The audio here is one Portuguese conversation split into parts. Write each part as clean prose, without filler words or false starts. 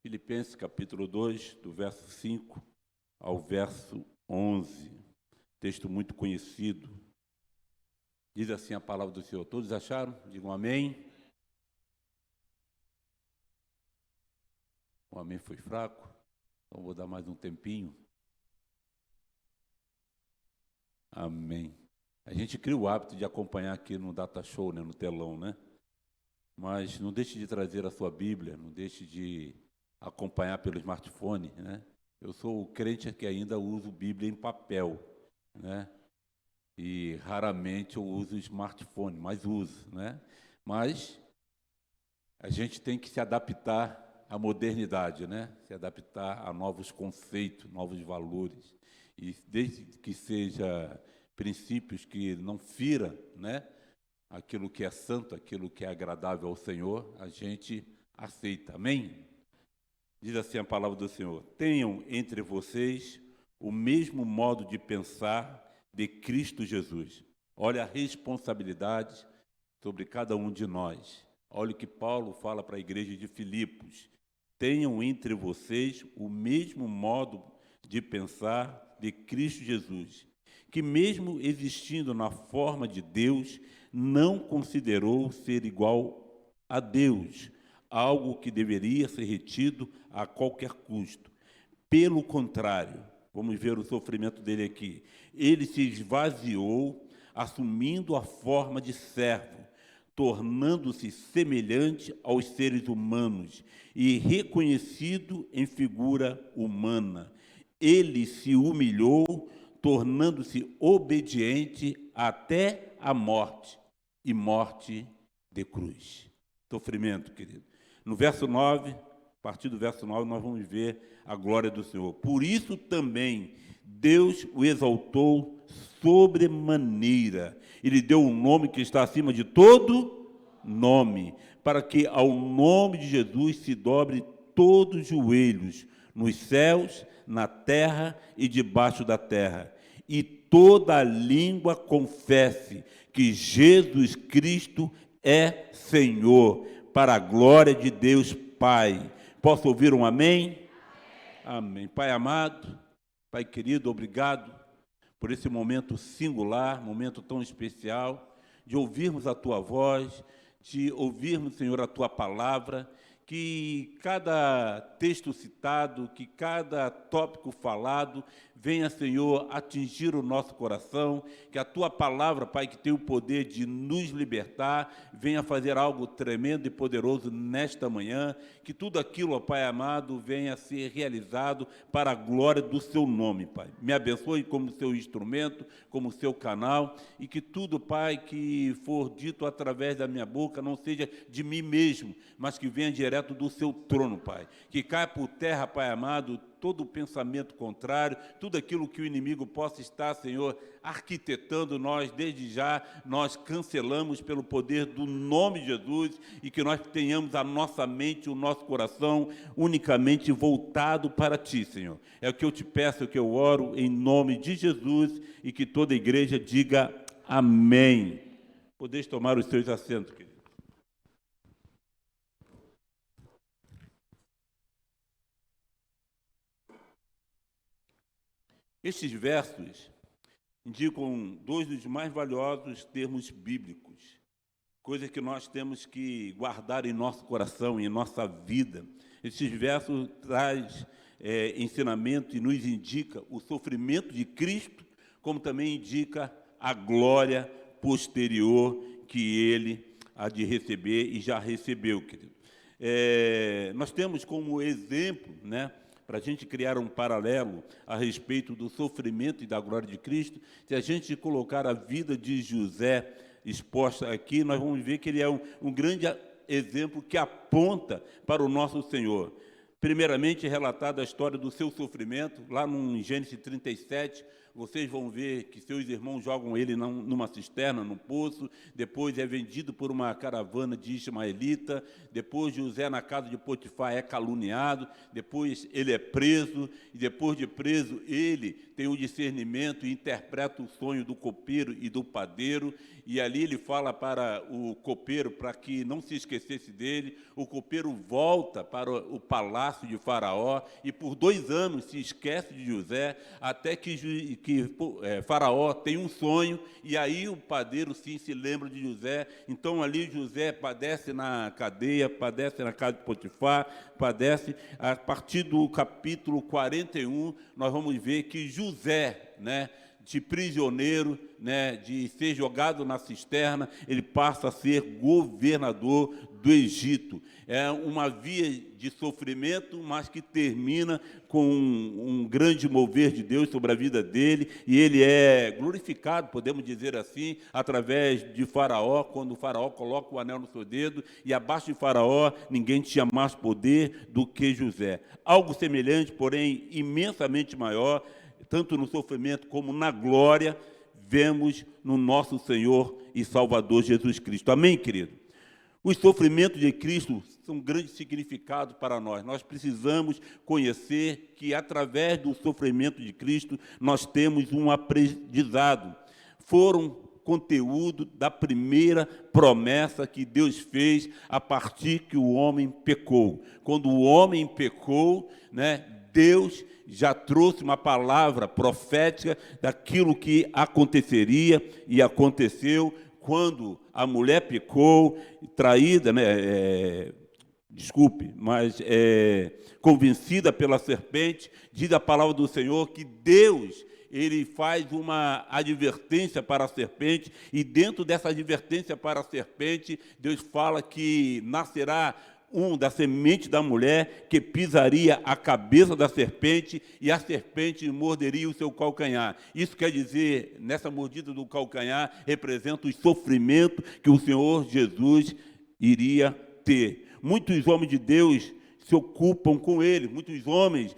Filipenses capítulo 2, do verso 5 ao verso 11, texto muito conhecido. Diz assim a palavra do Senhor. Todos acharam? Digam amém. O amém foi fraco, então vou dar mais um tempinho. Amém. A gente cria o hábito de acompanhar aqui no Data Show, no telão, né? Mas não deixe de trazer a sua Bíblia, não deixe de acompanhar pelo smartphone, né? Eu sou o crente que ainda uso Bíblia em papel, né? E raramente eu uso o smartphone, mas uso, né? Mas a gente tem que se adaptar à modernidade, né? Se adaptar a novos conceitos, novos valores. E desde que seja princípios que não fira, né? Aquilo que é santo, aquilo que é agradável ao Senhor, a gente aceita. Amém? Diz assim a palavra do Senhor: tenham entre vocês o mesmo modo de pensar de Cristo Jesus. Olha a responsabilidade sobre cada um de nós. Olha o que Paulo fala para a igreja de Filipos. Tenham entre vocês o mesmo modo de pensar de Cristo Jesus, que mesmo existindo na forma de Deus, não considerou ser igual a Deus, algo que deveria ser retido a qualquer custo. Pelo contrário, vamos ver o sofrimento dele aqui. Ele se esvaziou, assumindo a forma de servo, tornando-se semelhante aos seres humanos e reconhecido em figura humana. Ele se humilhou, tornando-se obediente até a morte, e morte de cruz. Sofrimento, querido. No verso 9, a partir do verso 9, nós vamos ver a glória do Senhor. Por isso também Deus o exaltou sobremaneira. Ele deu um nome que está acima de todo nome, para que ao nome de Jesus se dobre todos os joelhos, nos céus, na terra e debaixo da terra, e toda língua confesse que Jesus Cristo é Senhor, para a glória de Deus Pai. Posso ouvir um amém? Amém. Pai amado, Pai querido, obrigado por esse momento singular, momento tão especial, de ouvirmos a Tua voz, de ouvirmos, Senhor, a Tua palavra, que cada texto citado, que cada tópico falado venha, Senhor, atingir o nosso coração, que a Tua palavra, Pai, que tem o poder de nos libertar, venha fazer algo tremendo e poderoso nesta manhã, que tudo aquilo, ó Pai amado, venha a ser realizado para a glória do Seu nome, Pai. Me abençoe como Seu instrumento, como Seu canal, e que tudo, Pai, que for dito através da minha boca, não seja de mim mesmo, mas que venha direto do Seu trono, Pai. Que caia por terra, Pai amado, todo o pensamento contrário, tudo aquilo que o inimigo possa estar, Senhor, arquitetando, nós, desde já, nós cancelamos pelo poder do nome de Jesus, e que nós tenhamos a nossa mente, o nosso coração, unicamente voltado para Ti, Senhor. É o que eu te peço, é o que eu oro, em nome de Jesus, e que toda a igreja diga amém. Podeis tomar os seus assentos, querido. Estes versos indicam dois dos mais valiosos termos bíblicos, coisas que nós temos que guardar em nosso coração, em nossa vida. Estes versos trazem ensinamento e nos indica o sofrimento de Cristo, como também indica a glória posterior que Ele há de receber e já recebeu, querido. Nós temos como exemplo, né, para a gente criar um paralelo a respeito do sofrimento e da glória de Cristo, se a gente colocar a vida de José exposta aqui, nós vamos ver que ele é um grande exemplo que aponta para o nosso Senhor. Primeiramente, relatada a história do seu sofrimento, lá no Gênesis 37, vocês vão ver que seus irmãos jogam ele numa cisterna, num poço, depois é vendido por uma caravana de ismaelita, depois José na casa de Potifar é caluniado, depois ele é preso, e depois de preso ele tem o discernimento e interpreta o sonho do copeiro e do padeiro, e ali ele fala para o copeiro para que não se esquecesse dele. O copeiro volta para o palácio de Faraó e por 2 anos se esquece de José, até que Faraó tem um sonho, e aí o padeiro sim se lembra de José. Então ali José padece na cadeia, padece na casa de Potifar, padece. A partir do capítulo 41, nós vamos ver que José, de prisioneiro, de ser jogado na cisterna, ele passa a ser governador do Egito. É uma via de sofrimento, mas que termina com um grande mover de Deus sobre a vida dele, e ele é glorificado, podemos dizer assim, através de Faraó, quando o Faraó coloca o anel no seu dedo, e abaixo de Faraó ninguém tinha mais poder do que José. Algo semelhante, porém imensamente maior, tanto no sofrimento como na glória, vemos no nosso Senhor e Salvador Jesus Cristo. Amém, querido? Os sofrimentos de Cristo são um grande significado para nós. Nós precisamos conhecer que, através do sofrimento de Cristo, nós temos um aprendizado. Foram conteúdo da primeira promessa que Deus fez a partir que o homem pecou. Quando o homem pecou, Deus já trouxe uma palavra profética daquilo que aconteceria, e aconteceu quando a mulher pecou, traída, convencida pela serpente. Diz a palavra do Senhor que Deus, ele faz uma advertência para a serpente, e dentro dessa advertência para a serpente, Deus fala que nascerá da semente da mulher, que pisaria a cabeça da serpente, e a serpente morderia o seu calcanhar. Isso quer dizer, nessa mordida do calcanhar, representa o sofrimento que o Senhor Jesus iria ter. Muitos homens de Deus se ocupam com ele, muitos homens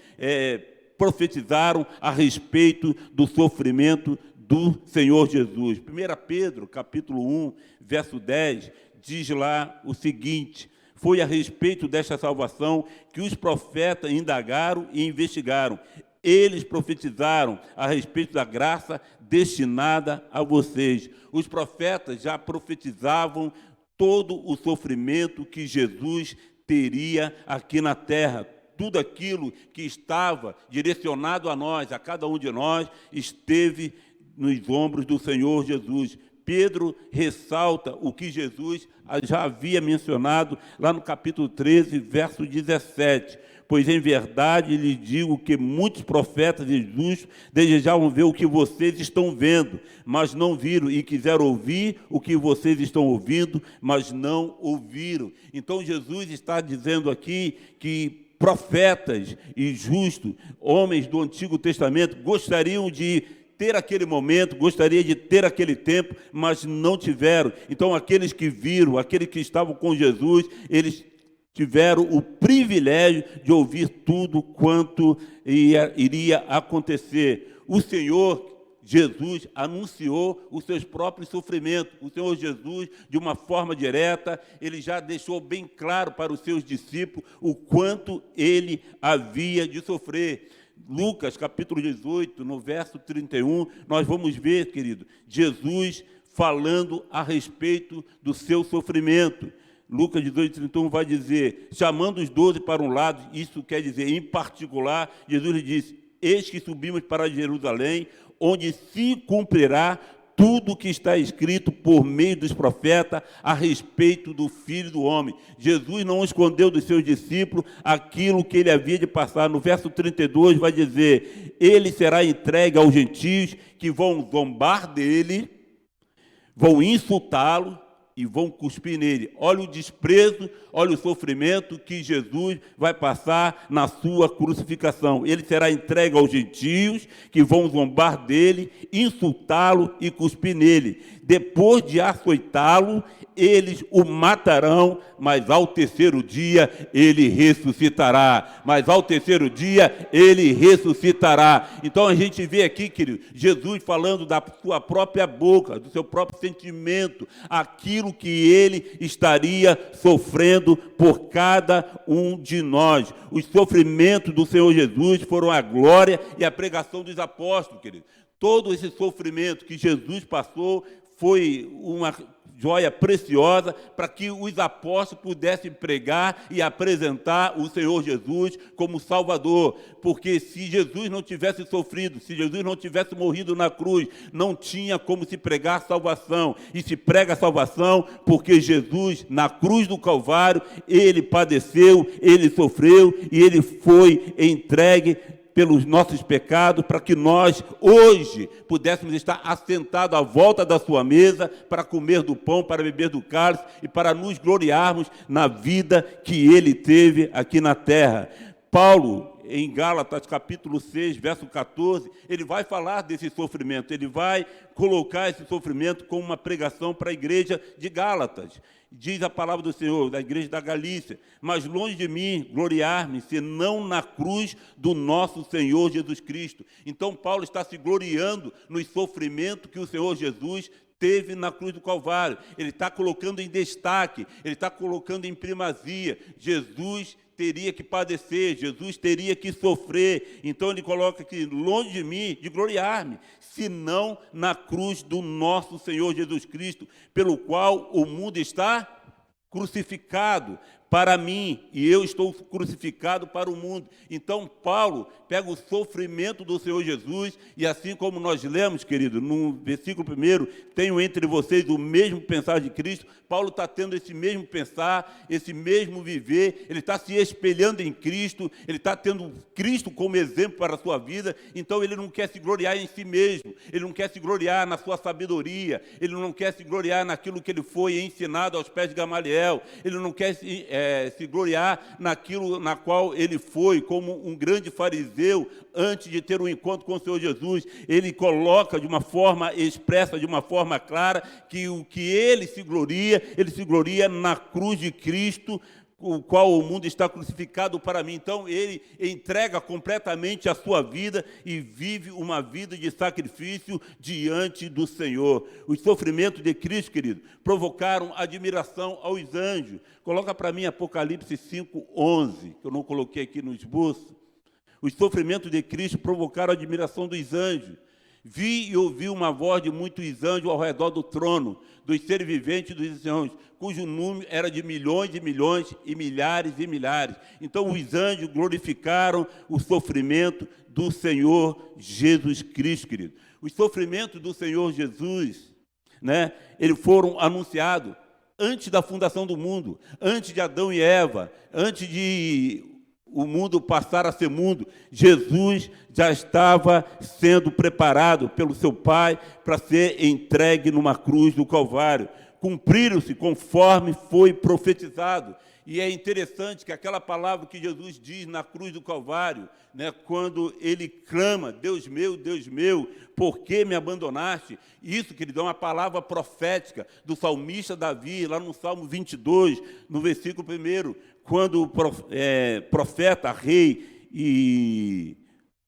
profetizaram a respeito do sofrimento do Senhor Jesus. 1 Pedro, capítulo 1, verso 10, diz lá o seguinte: foi a respeito desta salvação que os profetas indagaram e investigaram. Eles profetizaram a respeito da graça destinada a vocês. Os profetas já profetizavam todo o sofrimento que Jesus teria aqui na terra. Tudo aquilo que estava direcionado a nós, a cada um de nós, esteve nos ombros do Senhor Jesus. Pedro ressalta o que Jesus já havia mencionado lá no capítulo 13, verso 17. Pois, em verdade, lhes digo que muitos profetas e justos desejavam ver o que vocês estão vendo, mas não viram, e quiseram ouvir o que vocês estão ouvindo, mas não ouviram. Então, Jesus está dizendo aqui que profetas e justos, homens do Antigo Testamento, gostariam de ter aquele momento, gostaria de ter aquele tempo, mas não tiveram. Então, aqueles que viram, aqueles que estavam com Jesus, eles tiveram o privilégio de ouvir tudo quanto iria acontecer. O Senhor Jesus anunciou os seus próprios sofrimentos. O Senhor Jesus, de uma forma direta, ele já deixou bem claro para os seus discípulos o quanto ele havia de sofrer. Lucas, capítulo 18, no verso 31, nós vamos ver, querido, Jesus falando a respeito do seu sofrimento. Lucas 18, 31 vai dizer, chamando os 12 para um lado, isso quer dizer, em particular, Jesus lhe disse: eis que subimos para Jerusalém, onde se cumprirá tudo o que está escrito por meio dos profetas a respeito do Filho do Homem. Jesus não escondeu dos seus discípulos aquilo que ele havia de passar. No verso 32 vai dizer, ele será entregue aos gentios, que vão zombar dele, vão insultá-lo e vão cuspir nele. Olha o desprezo, olha o sofrimento que Jesus vai passar na sua crucificação. Ele será entregue aos gentios, que vão zombar dele, insultá-lo e cuspir nele. Depois de açoitá-lo, eles o matarão, mas ao terceiro dia ele ressuscitará. Mas ao terceiro dia ele ressuscitará. Então a gente vê aqui, querido, Jesus falando da sua própria boca, do seu próprio sentimento, aquilo que ele estaria sofrendo por cada um de nós. Os sofrimentos do Senhor Jesus foram a glória e a pregação dos apóstolos, querido. Todo esse sofrimento que Jesus passou foi uma joia preciosa para que os apóstolos pudessem pregar e apresentar o Senhor Jesus como Salvador. Porque se Jesus não tivesse sofrido, se Jesus não tivesse morrido na cruz, não tinha como se pregar salvação. E se prega salvação porque Jesus, na cruz do Calvário, ele padeceu, ele sofreu e ele foi entregue pelos nossos pecados, para que nós, hoje, pudéssemos estar assentados à volta da sua mesa, para comer do pão, para beber do cálice e para nos gloriarmos na vida que ele teve aqui na terra. Paulo, em Gálatas, capítulo 6, verso 14, ele vai falar desse sofrimento, ele vai colocar esse sofrimento como uma pregação para a igreja de Gálatas. Diz a palavra do Senhor, da igreja da Galícia: mas longe de mim gloriar-me, senão na cruz do nosso Senhor Jesus Cristo. Então Paulo está se gloriando no sofrimento que o Senhor Jesus teve na cruz do Calvário. Ele está colocando em destaque, ele está colocando em primazia. Jesus teria que padecer, Jesus teria que sofrer. Então ele coloca aqui: longe de mim de gloriar-me, senão na cruz do nosso Senhor Jesus Cristo, pelo qual o mundo está crucificado para mim, e eu estou crucificado para o mundo. Então, Paulo pega o sofrimento do Senhor Jesus, e assim como nós lemos, querido, no versículo 1, tenho entre vocês o mesmo pensar de Cristo. Paulo está tendo esse mesmo pensar, esse mesmo viver, ele está se espelhando em Cristo, ele está tendo Cristo como exemplo para a sua vida. Então ele não quer se gloriar em si mesmo, ele não quer se gloriar na sua sabedoria, ele não quer se gloriar naquilo que ele foi ensinado aos pés de Gamaliel, ele não quer se gloriar naquilo na qual ele foi como um grande fariseu antes de ter um encontro com o Senhor Jesus. Ele coloca de uma forma expressa, de uma forma clara, que o que ele se gloria na cruz de Cristo, o qual o mundo está crucificado para mim. Então ele entrega completamente a sua vida e vive uma vida de sacrifício diante do Senhor. Os sofrimentos de Cristo, querido, provocaram admiração aos anjos. Coloca para mim Apocalipse 5:11, que eu não coloquei aqui no esboço. Os sofrimentos de Cristo provocaram a admiração dos anjos. Vi e ouvi uma voz de muitos anjos ao redor do trono, dos seres viventes e dos anciãos, cujo número era de milhões e milhões e milhares e milhares. Então os anjos glorificaram o sofrimento do Senhor Jesus Cristo, querido. Os sofrimentos do Senhor Jesus, né, eles foram anunciados antes da fundação do mundo, antes de Adão e Eva, antes de o mundo passar a ser mundo. Jesus já estava sendo preparado pelo seu Pai para ser entregue numa cruz do Calvário. Cumpriram-se conforme foi profetizado. E é interessante que aquela palavra que Jesus diz na cruz do Calvário, né, quando ele clama: Deus meu, por que me abandonaste? Isso, querido, é uma palavra profética do salmista Davi, lá no Salmo 22, no versículo 1, quando o profeta, rei e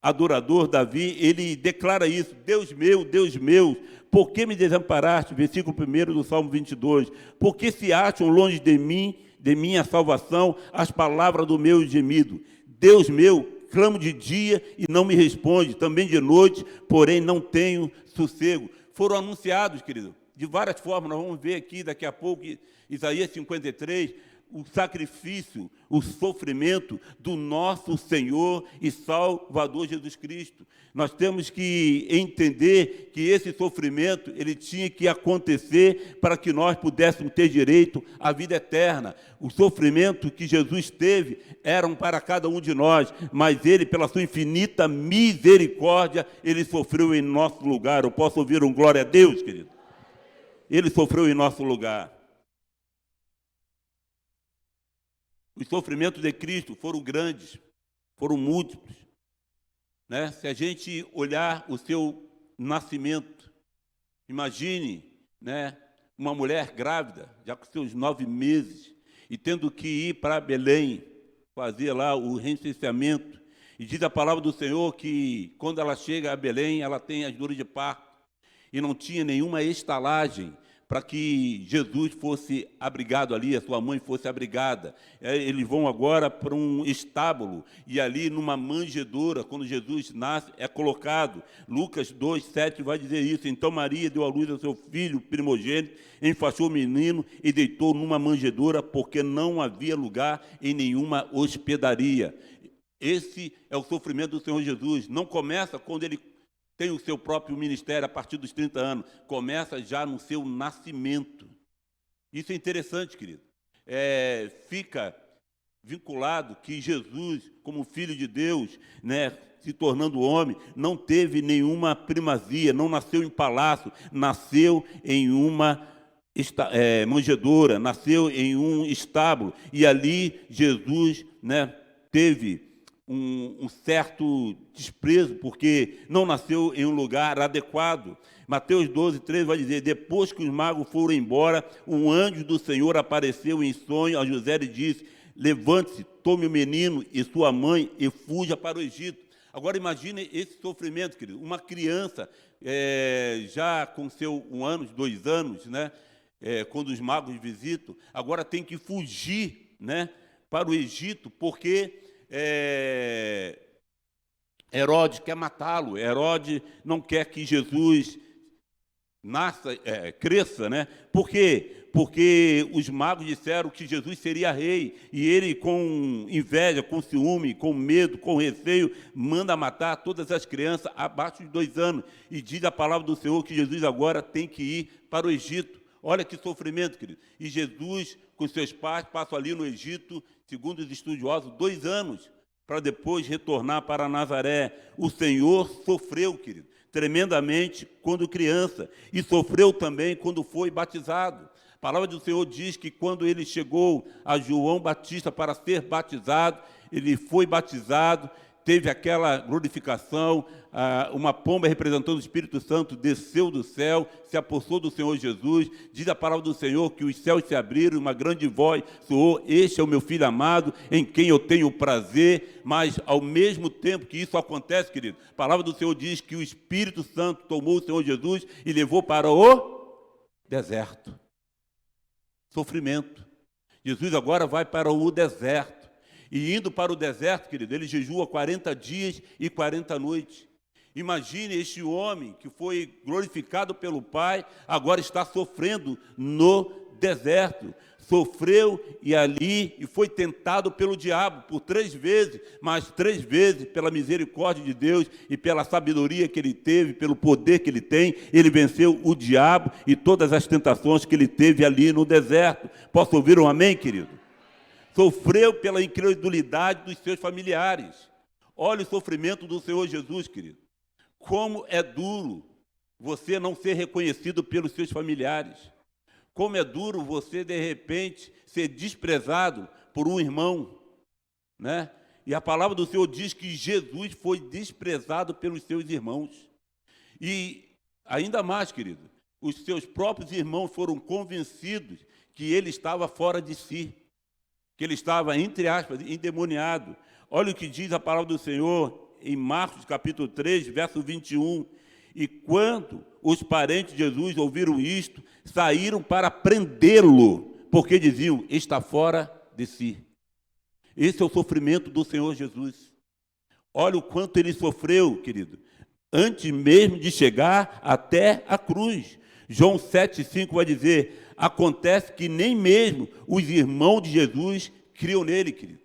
adorador Davi, ele declara isso: Deus meu, por que me desamparaste? Versículo 1 do Salmo 22. Por que se acham longe de mim, de minha salvação, as palavras do meu gemido? Deus meu, clamo de dia e não me responde, também de noite, porém não tenho sossego. Foram anunciados, querido, de várias formas. Nós vamos ver aqui daqui a pouco, Isaías 53, o sacrifício, o sofrimento do nosso Senhor e Salvador Jesus Cristo. Nós temos que entender que esse sofrimento ele tinha que acontecer para que nós pudéssemos ter direito à vida eterna. O sofrimento que Jesus teve eram para cada um de nós, mas ele, pela sua infinita misericórdia, ele sofreu em nosso lugar. Eu posso ouvir um glória a Deus, querido? Ele sofreu em nosso lugar. Os sofrimentos de Cristo foram grandes, foram múltiplos, né? Se a gente olhar o seu nascimento, imagine, né, uma mulher grávida, já com seus 9 meses, e tendo que ir para Belém, fazer lá o recenseamento. E diz a palavra do Senhor que, quando ela chega a Belém, ela tem as dores de parto, e não tinha nenhuma estalagem para que Jesus fosse abrigado ali, a sua mãe fosse abrigada. Eles vão agora para um estábulo, e ali numa manjedoura, quando Jesus nasce, é colocado. Lucas 2:7 vai dizer isso. Então Maria deu à luz ao seu filho primogênito, enfaixou o menino e deitou numa manjedoura, porque não havia lugar em nenhuma hospedaria. Esse é o sofrimento do Senhor Jesus. Não começa quando ele tem o seu próprio ministério a partir dos 30 anos. Começa já no seu nascimento. Isso é interessante, querido. Fica vinculado que Jesus, como Filho de Deus, né, se tornando homem, não teve nenhuma primazia, não nasceu em palácio, nasceu em uma manjedoura, nasceu em um estábulo. E ali Jesus, né, teve um certo desprezo, porque não nasceu em um lugar adequado. Mateus 12:13 vai dizer: depois que os magos foram embora, um anjo do Senhor apareceu em sonho a José e disse: levante-se, tome o menino e sua mãe e fuja para o Egito. Agora imagine esse sofrimento, querido. Uma criança, já com seu 1 ano, 2 anos, né, quando os magos visitam, agora tem que fugir, né, para o Egito, porque Herodes quer matá-lo. Herodes não quer que Jesus cresça, né? Por quê? Porque os magos disseram que Jesus seria rei, e ele, com inveja, com ciúme, com medo, com receio, manda matar todas as crianças abaixo de 2 anos. E diz a palavra do Senhor que Jesus agora tem que ir para o Egito. Olha que sofrimento, querido. E Jesus, com seus pais, passa ali no Egito, segundo os estudiosos, 2 anos, para depois retornar para Nazaré. O Senhor sofreu, querido, tremendamente quando criança, e sofreu também quando foi batizado. A palavra do Senhor diz que quando ele chegou a João Batista para ser batizado, ele foi batizado, teve aquela glorificação, uma pomba representando o Espírito Santo desceu do céu, se apossou do Senhor Jesus. Diz a palavra do Senhor que os céus se abriram, uma grande voz soou: este é o meu Filho amado, em quem eu tenho prazer. Mas, ao mesmo tempo que isso acontece, querido, a palavra do Senhor diz que o Espírito Santo tomou o Senhor Jesus e levou para o deserto. Sofrimento. Jesus agora vai para o deserto. E indo para o deserto, querido, ele jejua 40 dias e 40 noites. Imagine este homem que foi glorificado pelo Pai, agora está sofrendo no deserto. Sofreu e foi tentado pelo diabo por 3 vezes, mas 3 vezes, pela misericórdia de Deus e pela sabedoria que ele teve, pelo poder que ele tem, ele venceu o diabo e todas as tentações que ele teve ali no deserto. Posso ouvir um amém, querido? Sofreu pela incredulidade dos seus familiares. Olha o sofrimento do Senhor Jesus, querido. Como é duro você não ser reconhecido pelos seus familiares. Como é duro você, de repente, ser desprezado por um irmão, né? E a palavra do Senhor diz que Jesus foi desprezado pelos seus irmãos. E, ainda mais, querido, os seus próprios irmãos foram convencidos que ele estava fora de si, que ele estava, entre aspas, endemoniado. Olha o que diz a palavra do Senhor em Marcos, capítulo 3, verso 21. E quando os parentes de Jesus ouviram isto, saíram para prendê-lo, porque diziam: está fora de si. Esse é o sofrimento do Senhor Jesus. Olha o quanto ele sofreu, querido, antes mesmo de chegar até a cruz. João 7,5 vai dizer: acontece que nem mesmo os irmãos de Jesus criam nele, querido.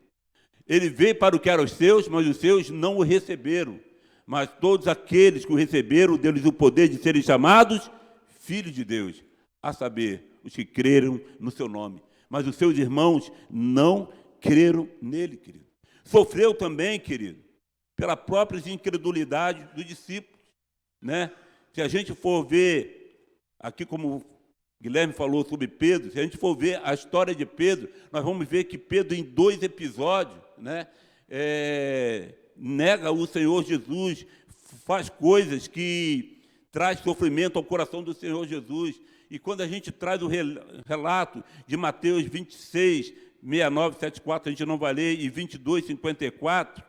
Ele veio para o que eram os seus, mas os seus não o receberam. Mas todos aqueles que o receberam, deu-lhes o poder de serem chamados filhos de Deus, a saber, os que creram no seu nome. Mas os seus irmãos não creram nele, querido. Sofreu também, querido, pela própria incredulidade dos discípulos, né? Se a gente for ver, aqui como Guilherme falou sobre Pedro, se a gente for ver a história de Pedro, nós vamos ver que Pedro, em 2 episódios, né, nega o Senhor Jesus, faz coisas que traz sofrimento ao coração do Senhor Jesus. E quando a gente traz o relato de Mateus 26, 69, 74, a gente não vai ler, e 22, 54,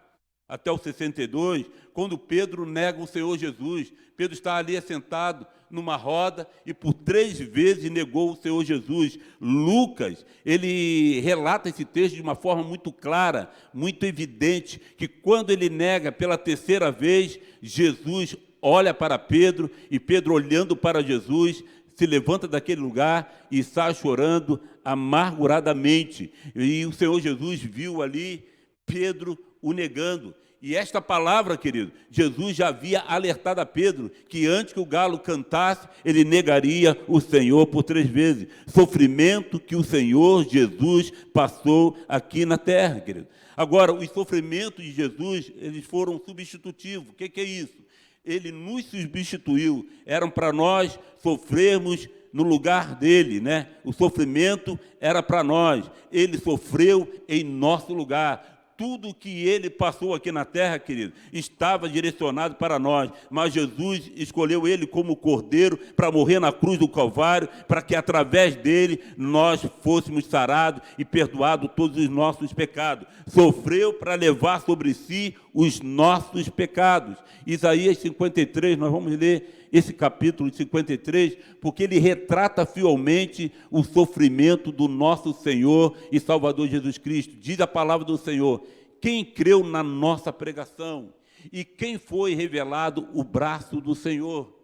até o 62, quando Pedro nega o Senhor Jesus. Pedro está ali assentado numa roda e por 3 vezes negou o Senhor Jesus. Lucas, ele relata esse texto de uma forma muito clara, muito evidente, que quando ele nega pela 3ª vez, Jesus olha para Pedro, e Pedro, olhando para Jesus, se levanta daquele lugar e sai chorando amarguradamente. E o Senhor Jesus viu ali Pedro o negando. E esta palavra, querido, Jesus já havia alertado a Pedro que antes que o galo cantasse, ele negaria o Senhor por 3 vezes. Sofrimento que o Senhor Jesus passou aqui na terra, querido. Agora, os sofrimentos de Jesus, eles foram substitutivos. O que é isso? Ele nos substituiu. Eram para nós sofrermos no lugar dele, né? O sofrimento era para nós. Ele sofreu em nosso lugar. Tudo que ele passou aqui na terra, querido, estava direcionado para nós, mas Jesus escolheu ele como cordeiro para morrer na cruz do Calvário, para que através dele nós fôssemos sarados e perdoados todos os nossos pecados. Sofreu para levar sobre si os nossos pecados. Isaías 53, nós vamos ler esse capítulo 53, porque ele retrata fielmente o sofrimento do nosso Senhor e Salvador Jesus Cristo. Diz a palavra do Senhor: quem creu na nossa pregação e quem foi revelado o braço do Senhor.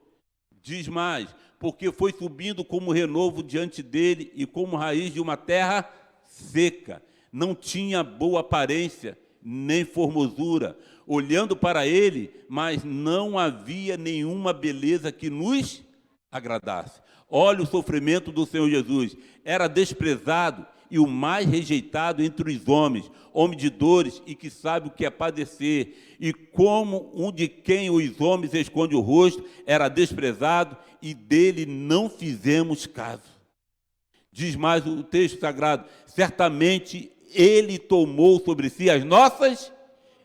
Diz mais: porque foi subindo como renovo diante dele e como raiz de uma terra seca. Não tinha boa aparência, nem formosura, olhando para ele, mas não havia nenhuma beleza que nos agradasse. Olha o sofrimento do Senhor Jesus. Era desprezado e o mais rejeitado entre os homens, homem de dores e que sabe o que é padecer. E como um de quem os homens escondem o rosto, era desprezado e dele não fizemos caso. Diz mais o texto sagrado: certamente ele tomou sobre si as nossas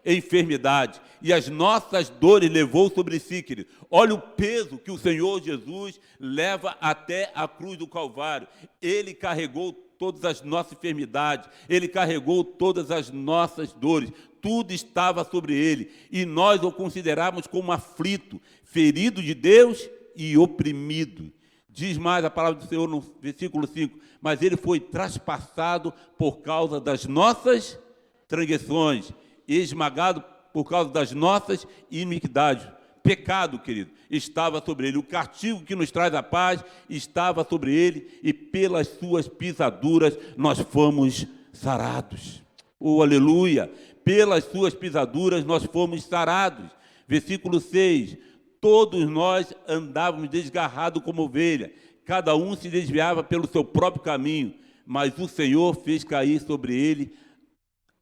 enfermidades e as nossas dores levou sobre si, querido. Olha o peso que o Senhor Jesus leva até a cruz do Calvário. Ele carregou todas as nossas enfermidades, ele carregou todas as nossas dores, tudo estava sobre ele, e nós o consideramos como aflito, ferido de Deus e oprimido. Diz mais a palavra do Senhor no versículo 5, mas ele foi traspassado por causa das nossas transgressões, esmagado por causa das nossas iniquidades. Pecado, querido, estava sobre ele. O castigo que nos traz a paz estava sobre ele, e pelas suas pisaduras nós fomos sarados. Oh, aleluia! Pelas suas pisaduras nós fomos sarados. Versículo 6, todos nós andávamos desgarrados como ovelha, cada um se desviava pelo seu próprio caminho, mas o Senhor fez cair sobre ele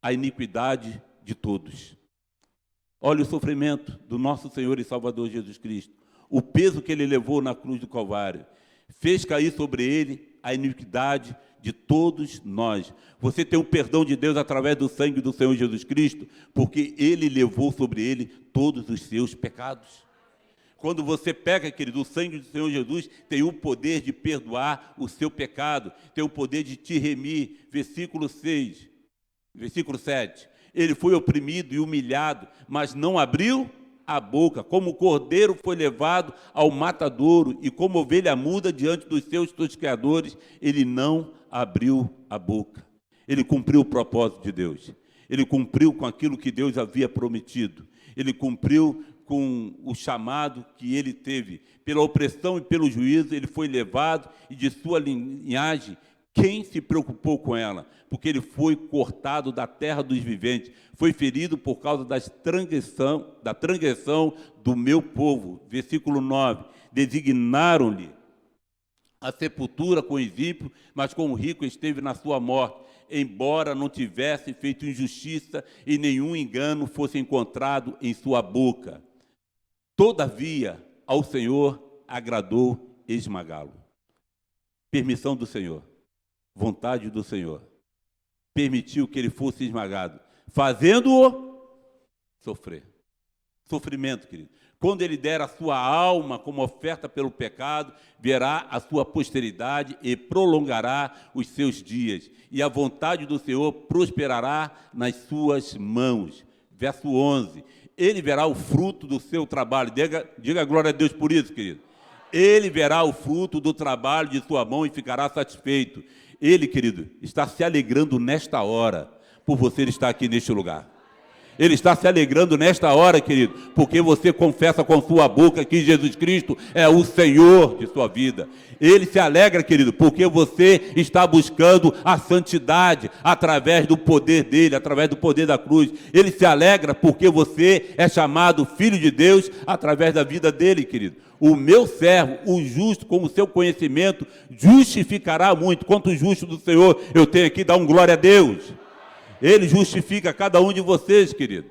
a iniquidade de todos. Olha o sofrimento do nosso Senhor e Salvador Jesus Cristo, o peso que ele levou na cruz do Calvário, fez cair sobre ele a iniquidade de todos nós. Você tem o perdão de Deus através do sangue do Senhor Jesus Cristo, porque ele levou sobre ele todos os seus pecados. Quando você pega, querido, o sangue do Senhor Jesus, tem o poder de perdoar o seu pecado, tem o poder de te remir. Versículo 6, versículo 7. Ele foi oprimido e humilhado, mas não abriu a boca. Como o cordeiro foi levado ao matadouro, e como ovelha muda diante dos seus tosqueadores, ele não abriu a boca. Ele cumpriu o propósito de Deus. Ele cumpriu com aquilo que Deus havia prometido. Ele cumpriu com o chamado que ele teve. Pela opressão e pelo juízo, ele foi levado, e de sua linhagem, quem se preocupou com ela? Porque ele foi cortado da terra dos viventes, foi ferido por causa da transgressão do meu povo. Versículo 9, designaram-lhe a sepultura com os ímpios, mas com o rico esteve na sua morte, embora não tivesse feito injustiça e nenhum engano fosse encontrado em sua boca. Todavia, ao Senhor agradou esmagá-lo. Permissão do Senhor, vontade do Senhor, permitiu que ele fosse esmagado, fazendo-o sofrer. Sofrimento, querido. Quando ele der a sua alma como oferta pelo pecado, verá a sua posteridade e prolongará os seus dias. E a vontade do Senhor prosperará nas suas mãos. Verso 11. Ele verá o fruto do seu trabalho. Diga glória a Deus por isso, querido. Ele verá o fruto do trabalho de sua mão e ficará satisfeito. Ele, querido, está se alegrando nesta hora por você estar aqui neste lugar. Ele está se alegrando nesta hora, querido, porque você confessa com sua boca que Jesus Cristo é o Senhor de sua vida. Ele se alegra, querido, porque você está buscando a santidade através do poder dele, através do poder da cruz. Ele se alegra porque você é chamado filho de Deus através da vida dele, querido. O meu servo, o justo, com o seu conhecimento, justificará muito. Quanto justo do Senhor eu tenho aqui, dá um glória a Deus. Ele justifica cada um de vocês, querido.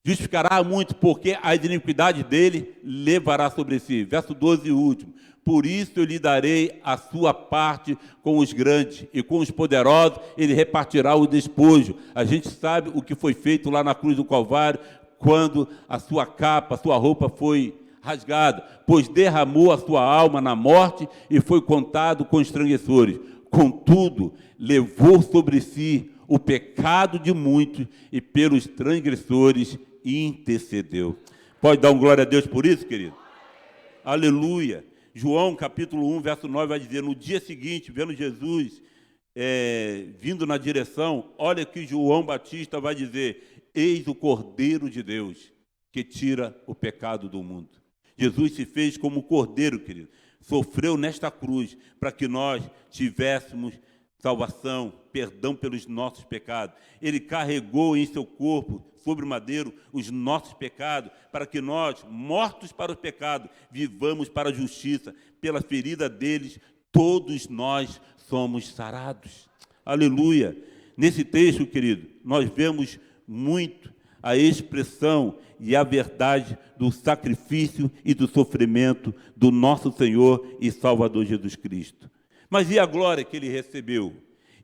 Justificará muito, porque as iniquidades dele levará sobre si. Verso 12 e último. Por isso eu lhe darei a sua parte com os grandes, e com os poderosos ele repartirá o despojo. A gente sabe o que foi feito lá na cruz do Calvário, quando a sua capa, a sua roupa foi rasgada, pois derramou a sua alma na morte e foi contado com os transgressores. Contudo, levou sobre si o pecado de muitos e pelos transgressores intercedeu. Pode dar um glória a Deus por isso, querido? Aleluia. João, capítulo 1, verso 9, vai dizer, no dia seguinte, vendo Jesus vindo na direção, olha que João Batista vai dizer, eis o Cordeiro de Deus, que tira o pecado do mundo. Jesus se fez como Cordeiro, querido. Sofreu nesta cruz, para que nós tivéssemos salvação, perdão pelos nossos pecados. Ele carregou em seu corpo, sobre o madeiro, os nossos pecados, para que nós, mortos para o pecado, vivamos para a justiça. Pela ferida deles, todos nós somos sarados. Aleluia! Nesse texto, querido, nós vemos muito a expressão e a verdade do sacrifício e do sofrimento do nosso Senhor e Salvador Jesus Cristo. Mas e a glória que ele recebeu?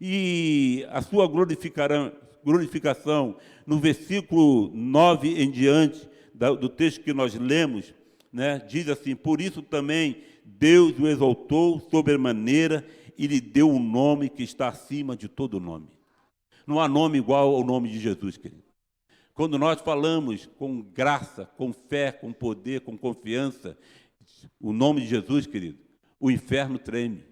E a sua glorificação, no versículo 9 em diante, do texto que nós lemos, né, diz assim, por isso também Deus o exaltou sobremaneira e lhe deu um nome que está acima de todo nome. Não há nome igual ao nome de Jesus, querido. Quando nós falamos com graça, com fé, com poder, com confiança, o nome de Jesus, querido, o inferno treme.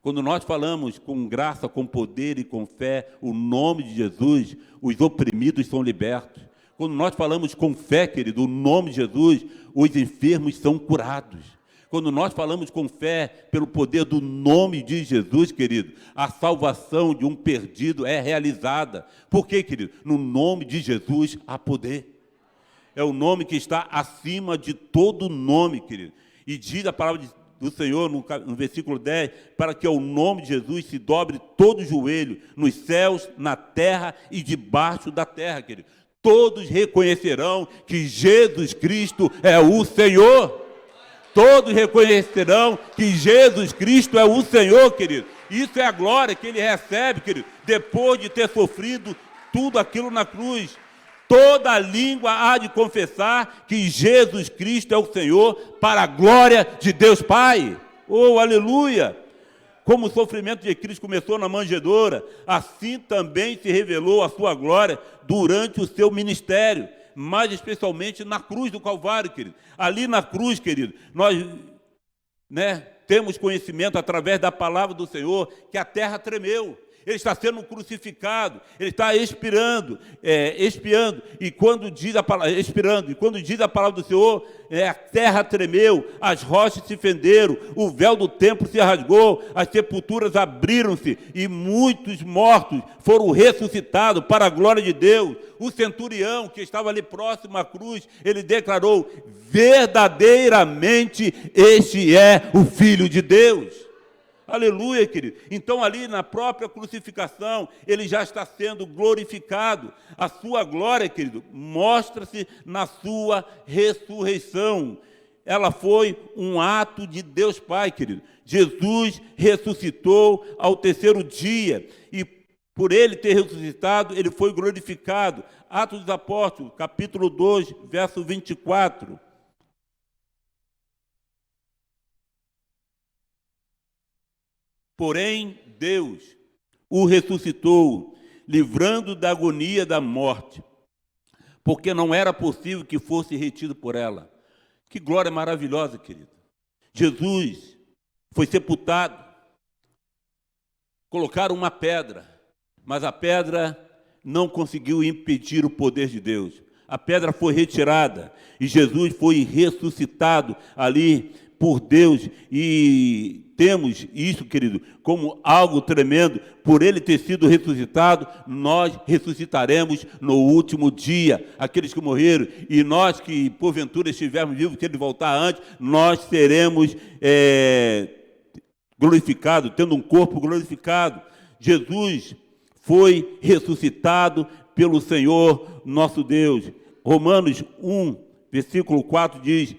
Quando nós falamos com graça, com poder e com fé, o nome de Jesus, os oprimidos são libertos. Quando nós falamos com fé, querido, o nome de Jesus, os enfermos são curados. Quando nós falamos com fé, pelo poder do nome de Jesus, querido, a salvação de um perdido é realizada. Por quê, querido? No nome de Jesus há poder. É o nome que está acima de todo nome, querido. E diz a palavra do Senhor, no versículo 10, para que ao nome de Jesus se dobre todo o joelho, nos céus, na terra e debaixo da terra, querido. Todos reconhecerão que Jesus Cristo é o Senhor. Todos reconhecerão que Jesus Cristo é o Senhor, querido. Isso é a glória que ele recebe, querido, depois de ter sofrido tudo aquilo na cruz. Toda língua há de confessar que Jesus Cristo é o Senhor, para a glória de Deus Pai. Oh, aleluia! Como o sofrimento de Cristo começou na manjedoura, assim também se revelou a sua glória durante o seu ministério, mais especialmente na cruz do Calvário, querido. Ali na cruz, querido, nós temos conhecimento através da palavra do Senhor que a terra tremeu. Ele está sendo crucificado, ele está expiando, e quando diz a palavra, expirando, e quando diz a palavra do Senhor, a terra tremeu, as rochas se fenderam, o véu do templo se rasgou, as sepulturas abriram-se, e muitos mortos foram ressuscitados para a glória de Deus. O centurião, que estava ali próximo à cruz, ele declarou, verdadeiramente este é o Filho de Deus. Aleluia, querido. Então, ali na própria crucificação, ele já está sendo glorificado. A sua glória, querido, mostra-se na sua ressurreição. Ela foi um ato de Deus Pai, querido. Jesus ressuscitou ao terceiro dia, e por ele ter ressuscitado, ele foi glorificado. Atos dos Apóstolos, capítulo 2, verso 24. Porém, Deus o ressuscitou, livrando da agonia da morte, porque não era possível que fosse retido por ela. Que glória maravilhosa, querido. Jesus foi sepultado, colocaram uma pedra, mas a pedra não conseguiu impedir o poder de Deus. A pedra foi retirada e Jesus foi ressuscitado ali por Deus, e temos isso, querido, como algo tremendo. Por ele ter sido ressuscitado, nós ressuscitaremos no último dia. Aqueles que morreram, e nós que porventura estivermos vivos, se ele voltar antes, nós seremos glorificados, tendo um corpo glorificado. Jesus foi ressuscitado pelo Senhor nosso Deus. Romanos 1, versículo 4 diz: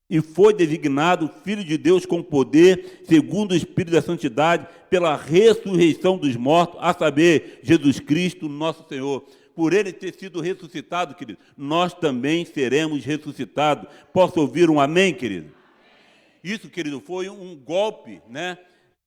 e foi designado Filho de Deus com poder, segundo o Espírito da Santidade, pela ressurreição dos mortos, a saber, Jesus Cristo, nosso Senhor. Por ele ter sido ressuscitado, querido, nós também seremos ressuscitados. Posso ouvir um amém, querido? Isso, querido, foi um golpe, né,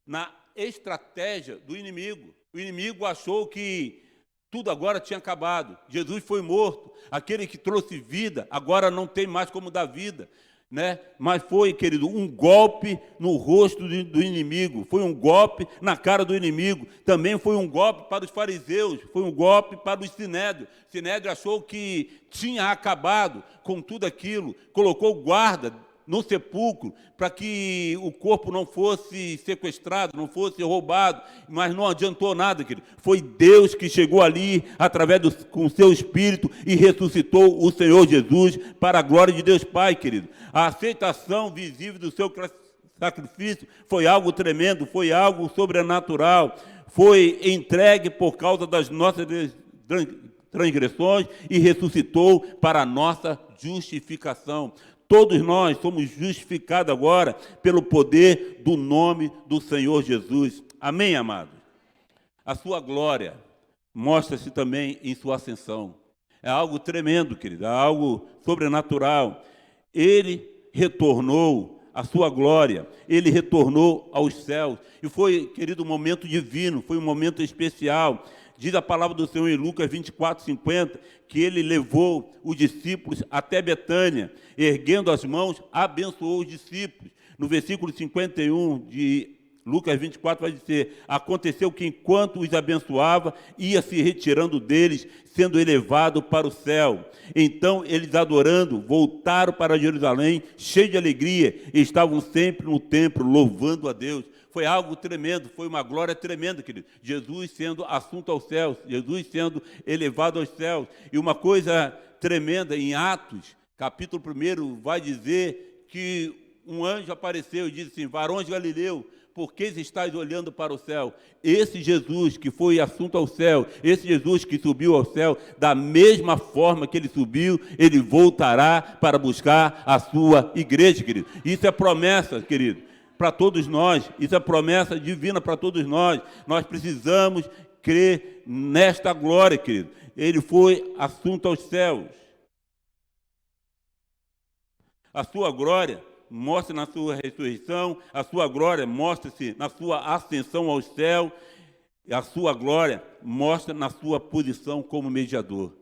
na estratégia do inimigo. O inimigo achou que tudo agora tinha acabado. Jesus foi morto. Aquele que trouxe vida, agora não tem mais como dar vida, né? Mas foi, querido, um golpe no rosto do inimigo, foi um golpe na cara do inimigo, também foi um golpe para os fariseus, foi um golpe para os sinédrios. O sinédrio achou que tinha acabado com tudo aquilo, colocou guarda no sepulcro para que o corpo não fosse sequestrado, não fosse roubado, mas não adiantou nada, querido. Foi Deus que chegou ali através com o seu Espírito e ressuscitou o Senhor Jesus para a glória de Deus Pai, querido. A aceitação visível do seu sacrifício foi algo tremendo, foi algo sobrenatural, foi entregue por causa das nossas transgressões e ressuscitou para a nossa justificação. Todos nós somos justificados agora pelo poder do nome do Senhor Jesus. Amém, amados? A sua glória mostra-se também em sua ascensão. É algo tremendo, querido, é algo sobrenatural. Ele retornou à sua glória, ele retornou aos céus. E foi, querido, um momento divino, foi um momento especial. Diz a palavra do Senhor em Lucas 24, 50, que ele levou os discípulos até Betânia, erguendo as mãos, abençoou os discípulos. No versículo 51 de Lucas 24 vai dizer: aconteceu que enquanto os abençoava, ia se retirando deles, sendo elevado para o céu. Então eles, adorando, voltaram para Jerusalém, cheios de alegria, e estavam sempre no templo, louvando a Deus. Foi algo tremendo, foi uma glória tremenda, querido. Jesus sendo assunto aos céus, Jesus sendo elevado aos céus. E uma coisa tremenda, em Atos, capítulo 1, vai dizer que um anjo apareceu e disse assim: varões Galileu, por que estáis olhando para o céu? Esse Jesus que foi assunto ao céu, esse Jesus que subiu ao céu, da mesma forma que ele subiu, ele voltará para buscar a sua igreja, querido. Isso é promessa, querido, para todos nós. Isso é promessa divina para todos nós. Nós precisamos crer nesta glória, querido. Ele foi assunto aos céus. A sua glória mostra na sua ressurreição, a sua glória mostra-se na sua ascensão ao céu, e a sua glória mostra na sua posição como mediador.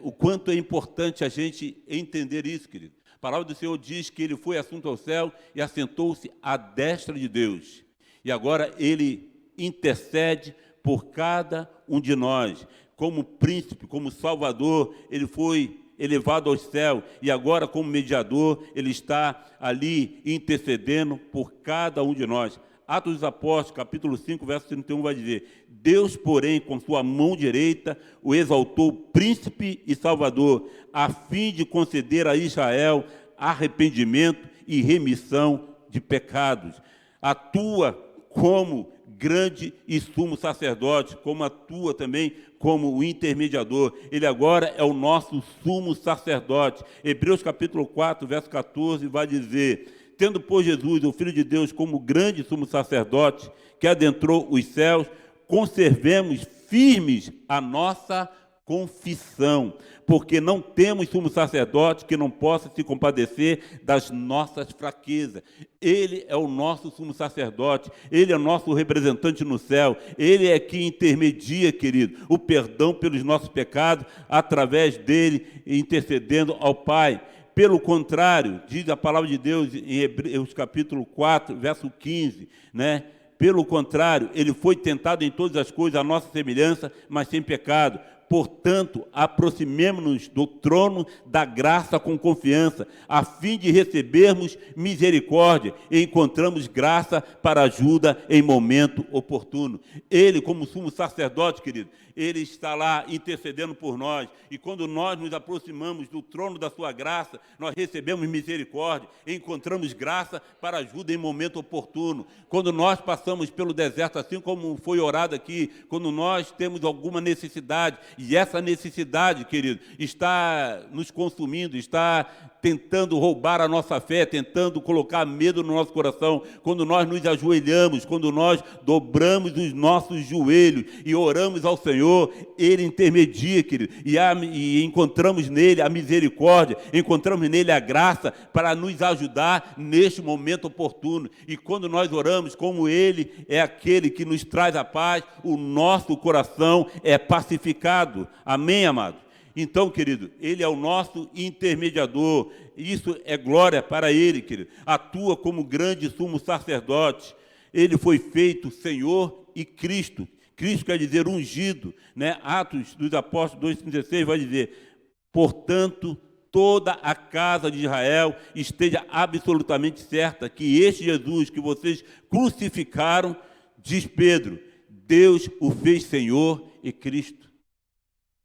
O quanto é importante a gente entender isso, querido. A palavra do Senhor diz que ele foi assunto ao céu e assentou-se à destra de Deus. E agora ele intercede por cada um de nós. Como príncipe, como salvador, ele foi elevado ao céu, e agora como mediador, ele está ali intercedendo por cada um de nós. Atos dos Apóstolos, capítulo 5, verso 31, vai dizer: Deus, porém, com sua mão direita, o exaltou príncipe e salvador, a fim de conceder a Israel arrependimento e remissão de pecados. Atua como grande e sumo sacerdote, como atua também como o intermediador. Ele agora é o nosso sumo sacerdote. Hebreus capítulo 4, verso 14, vai dizer: tendo, pois, Jesus, o Filho de Deus, como grande sumo sacerdote, que adentrou os céus, conservemos firmes a nossa confissão, porque não temos sumo sacerdote que não possa se compadecer das nossas fraquezas. Ele é o nosso sumo sacerdote, ele é o nosso representante no céu, ele é que intermedia, querido, o perdão pelos nossos pecados, através dele, intercedendo ao Pai. Pelo contrário, diz a palavra de Deus em Hebreus capítulo 4, verso 15, né? Pelo contrário, ele foi tentado em todas as coisas, à nossa semelhança, mas sem pecado. Portanto, aproximemo-nos do trono da graça com confiança, a fim de recebermos misericórdia e encontramos graça para ajuda em momento oportuno. Ele, como sumo sacerdote, querido, ele está lá intercedendo por nós. E quando nós nos aproximamos do trono da sua graça, nós recebemos misericórdia e encontramos graça para ajuda em momento oportuno. Quando nós passamos pelo deserto, assim como foi orado aqui, quando nós temos alguma necessidade, e essa necessidade, querido, está nos consumindo, está tentando roubar a nossa fé, tentando colocar medo no nosso coração, quando nós nos ajoelhamos, quando nós dobramos os nossos joelhos e oramos ao Senhor, ele intermedia, querido, e encontramos nele a misericórdia, encontramos nele a graça para nos ajudar neste momento oportuno. E quando nós oramos, como ele é aquele que nos traz a paz, o nosso coração é pacificado. Amém, amado? Então, querido, ele é o nosso intermediador. Isso é glória para ele, querido. Atua como grande sumo sacerdote. Ele foi feito Senhor e Cristo. Cristo quer dizer ungido, né? Atos dos Apóstolos 2,36 vai dizer: portanto, toda a casa de Israel esteja absolutamente certa que este Jesus que vocês crucificaram, diz Pedro, Deus o fez Senhor e Cristo.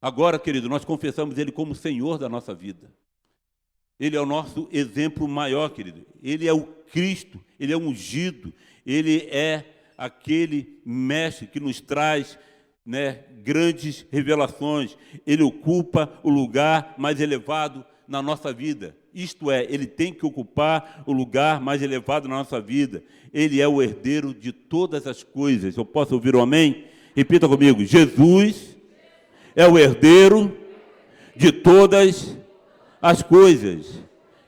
Agora, querido, nós confessamos ele como Senhor da nossa vida. Ele é o nosso exemplo maior, querido. Ele é o Cristo, ele é o ungido, ele é aquele mestre que nos traz, né, grandes revelações. Ele ocupa o lugar mais elevado na nossa vida. Isto é, ele tem que ocupar o lugar mais elevado na nossa vida. Ele é o herdeiro de todas as coisas. Eu posso ouvir um amém? Repita comigo. Jesus é o herdeiro de todas as coisas.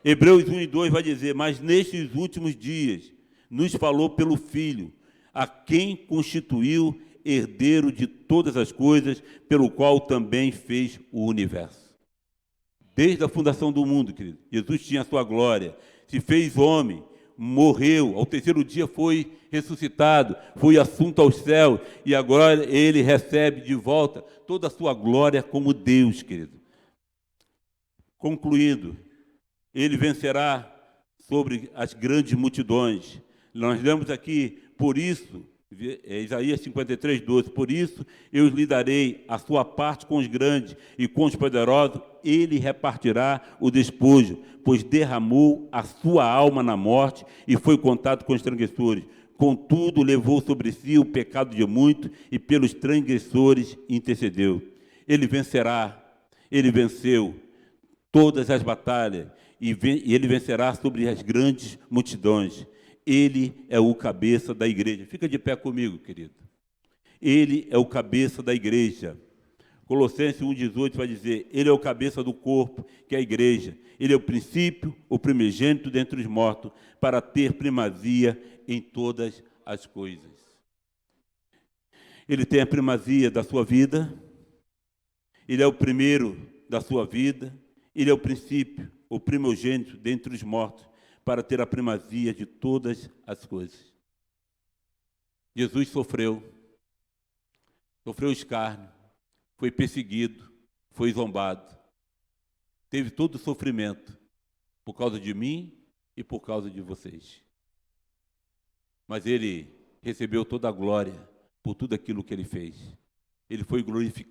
Hebreus 1:2 vai dizer: mas nestes últimos dias nos falou pelo Filho, a quem constituiu herdeiro de todas as coisas, pelo qual também fez o universo. Desde a fundação do mundo, querido, Jesus tinha a sua glória, se fez homem, morreu, ao terceiro dia foi ressuscitado, foi assunto aos céus, e agora ele recebe de volta toda a sua glória como Deus, querido. Concluindo, ele vencerá sobre as grandes multidões. Nós lemos aqui, por isso, Isaías 53:12, por isso eu lhe darei a sua parte com os grandes e com os poderosos, ele repartirá o despojo, pois derramou a sua alma na morte e foi contado com os transgressores. Contudo, levou sobre si o pecado de muitos e pelos transgressores intercedeu. Ele vencerá, ele venceu todas as batalhas e ele vencerá sobre as grandes multidões. Ele é o cabeça da igreja. Fica de pé comigo, querido. Ele é o cabeça da igreja. Colossenses 1:18 vai dizer: ele é o cabeça do corpo, que é a igreja. Ele é o princípio, o primogênito dentre os mortos, para ter primazia em todas as coisas. Ele tem a primazia da sua vida. Ele é o primeiro da sua vida. Ele é o princípio, o primogênito dentre os mortos, para ter a primazia de todas as coisas. Jesus sofreu escárnio, foi perseguido, foi zombado, teve todo o sofrimento por causa de mim e por causa de vocês. Mas ele recebeu toda a glória por tudo aquilo que ele fez. Ele foi glorificado.